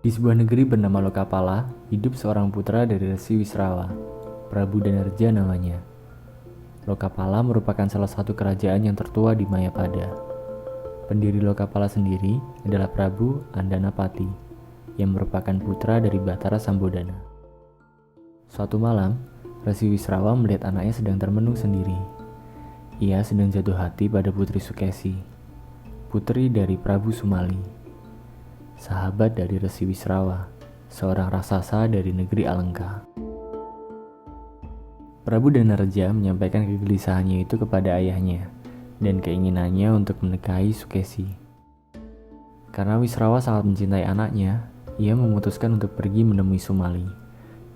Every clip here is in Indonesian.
Di sebuah negeri bernama Lokapala, hidup seorang putra dari Resi Wisrawa, Prabu Danarja namanya. Lokapala merupakan salah satu kerajaan yang tertua di Mayapada. Pendiri Lokapala sendiri adalah Prabu Andanapati, yang merupakan putra dari Batara Sambodana. Suatu malam, Resi Wisrawa melihat anaknya sedang termenung sendiri. Ia sedang jatuh hati pada Putri Sukesi, putri dari Prabu Sumali, sahabat dari Resi Wisrawa, seorang raksasa dari negeri Alengka. Prabu Danarja menyampaikan kegelisahannya itu kepada ayahnya dan keinginannya untuk menikahi Sukesi. Karena Wisrawa sangat mencintai anaknya, ia memutuskan untuk pergi menemui Sumali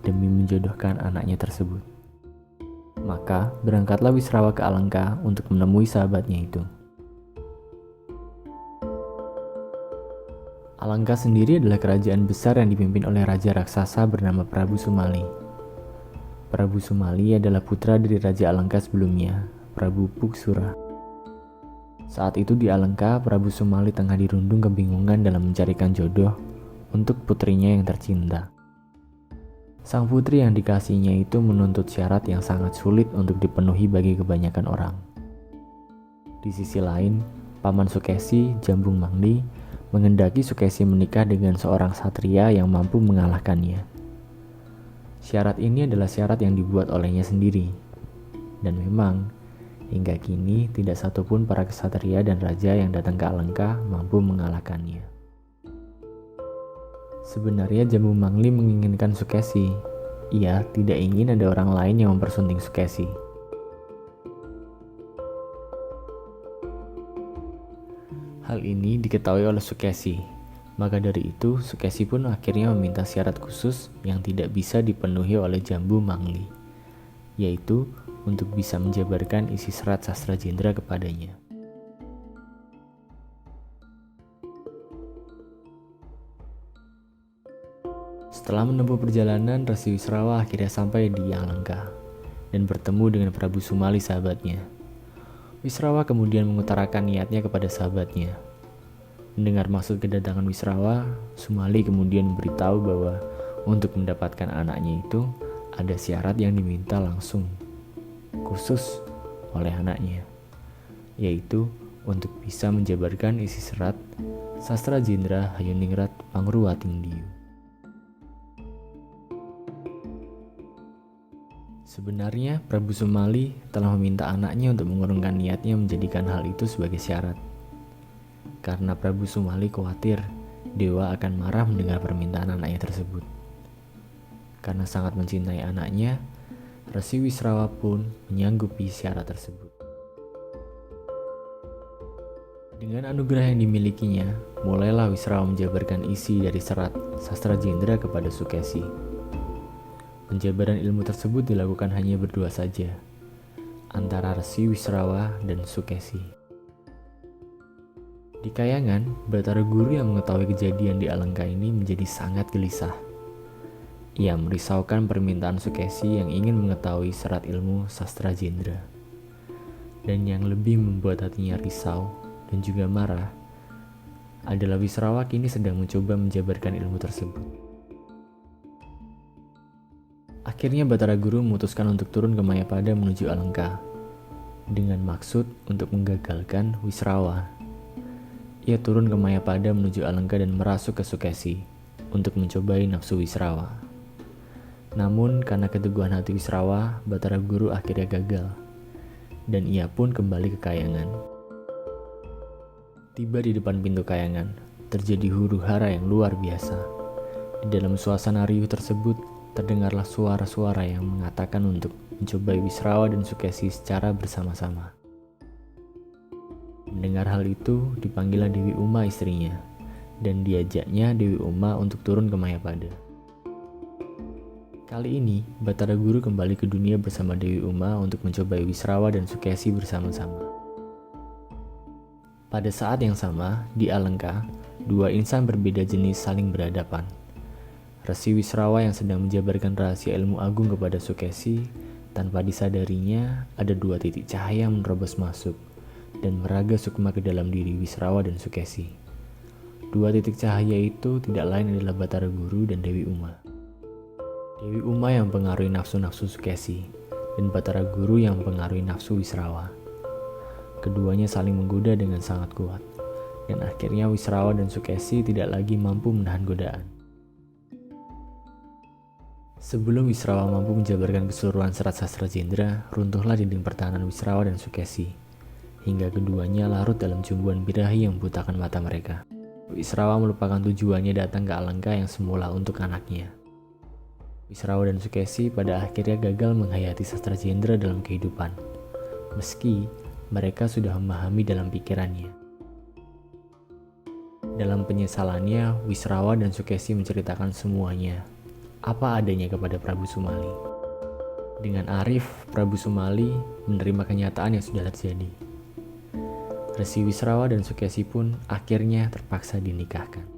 demi menjodohkan anaknya tersebut. Maka berangkatlah Wisrawa ke Alengka untuk menemui sahabatnya itu. Alengka sendiri adalah kerajaan besar yang dipimpin oleh raja raksasa bernama Prabu Sumali. Prabu Sumali adalah putra dari Raja Alengka sebelumnya, Prabu Puksura. Saat itu di Alengka, Prabu Sumali tengah dirundung kebingungan dalam mencarikan jodoh untuk putrinya yang tercinta. Sang putri yang dikasihnya itu menuntut syarat yang sangat sulit untuk dipenuhi bagi kebanyakan orang. Di sisi lain, Paman Sukesi, Jambung Mangli, menghendaki Sukesi menikah dengan seorang satria yang mampu mengalahkannya. Syarat ini adalah syarat yang dibuat olehnya sendiri. Dan memang, hingga kini tidak satupun para ksatria dan raja yang datang ke Alengka mampu mengalahkannya. Sebenarnya Jambung Mangli menginginkan Sukesi. Ia tidak ingin ada orang lain yang mempersunting Sukesi. Hal ini diketahui oleh Sukesi. Maka dari itu, Sukesi pun akhirnya meminta syarat khusus yang tidak bisa dipenuhi oleh Jambung Mangli, yaitu untuk bisa menjabarkan isi serat sastra Jendra kepadanya. Setelah menempuh perjalanan, Resi Wisrawa akhirnya sampai di Alengka dan bertemu dengan Prabu Sumali sahabatnya. Wisrawa kemudian mengutarakan niatnya kepada sahabatnya. Mendengar maksud kedatangan Wisrawa, Sumali kemudian memberitahu bahwa untuk mendapatkan anaknya itu ada syarat yang diminta langsung, khusus oleh anaknya, yaitu untuk bisa menjabarkan isi serat sastra Jendra Hayuningrat Pangruwatingdiyu. Sebenarnya Prabu Sumali telah meminta anaknya untuk mengurungkan niatnya menjadikan hal itu sebagai syarat. Karena Prabu Sumali khawatir dewa akan marah mendengar permintaan anaknya tersebut. Karena sangat mencintai anaknya, Resi Wisrawa pun menyanggupi syarat tersebut. Dengan anugerah yang dimilikinya, mulailah Wisrawa menjabarkan isi dari serat sastra Jendra kepada Sukesi. Penjabaran ilmu tersebut dilakukan hanya berdua saja, antara Resi Wisrawa dan Sukesi. Di Kayangan, Batara Guru yang mengetahui kejadian di Alengka ini menjadi sangat gelisah. Ia merisaukan permintaan Sukesi yang ingin mengetahui serat ilmu sastra Jendra. Dan yang lebih membuat hatinya risau dan juga marah adalah Wisrawa kini sedang mencoba menjabarkan ilmu tersebut. Akhirnya Batara Guru memutuskan untuk turun ke Mayapada menuju Alengka dengan maksud untuk menggagalkan Wisrawa. Ia turun ke Mayapada menuju Alengka dan merasuk ke Sukesi untuk mencobai nafsu Wisrawa. Namun karena keteguhan hati Wisrawa, Batara Guru akhirnya gagal dan ia pun kembali ke Kayangan. Tiba di depan pintu Kayangan, terjadi huru-hara yang luar biasa. Di dalam suasana riuh tersebut, terdengarlah suara-suara yang mengatakan untuk mencobai Wisrawa dan Sukesi secara bersama-sama. Mendengar hal itu, dipanggillah Dewi Uma istrinya, dan diajaknya Dewi Uma untuk turun ke Mayapada. Kali ini, Batara Guru kembali ke dunia bersama Dewi Uma untuk mencobai Wisrawa dan Sukesi bersama-sama. Pada saat yang sama, di Alengka, dua insan berbeda jenis saling berhadapan. Resi Wisrawa yang sedang menjabarkan rahasia ilmu agung kepada Sukesi, tanpa disadarinya ada dua titik cahaya yang menerobos masuk dan meraga sukma ke dalam diri Wisrawa dan Sukesi. Dua titik cahaya itu tidak lain adalah Batara Guru dan Dewi Uma. Dewi Uma yang mempengaruhi nafsu-nafsu Sukesi, dan Batara Guru yang mempengaruhi nafsu Wisrawa. Keduanya saling menggoda dengan sangat kuat, dan akhirnya Wisrawa dan Sukesi tidak lagi mampu menahan godaan. Sebelum Wisrawa mampu menjabarkan keseluruhan serat sastra Jendra, runtuhlah dinding pertahanan Wisrawa dan Sukesi, hingga keduanya larut dalam cumbuan birahi yang membutakan mata mereka. Wisrawa melupakan tujuannya datang ke Alengka yang semula untuk anaknya. Wisrawa dan Sukesi pada akhirnya gagal menghayati sastra Jendra dalam kehidupan, meski mereka sudah memahami dalam pikirannya. Dalam penyesalannya, Wisrawa dan Sukesi menceritakan semuanya, apa adanya kepada Prabu Sumali. Dengan arif, Prabu Sumali menerima kenyataan yang sudah terjadi. Resi Wisrawa dan Sukesi pun akhirnya terpaksa dinikahkan.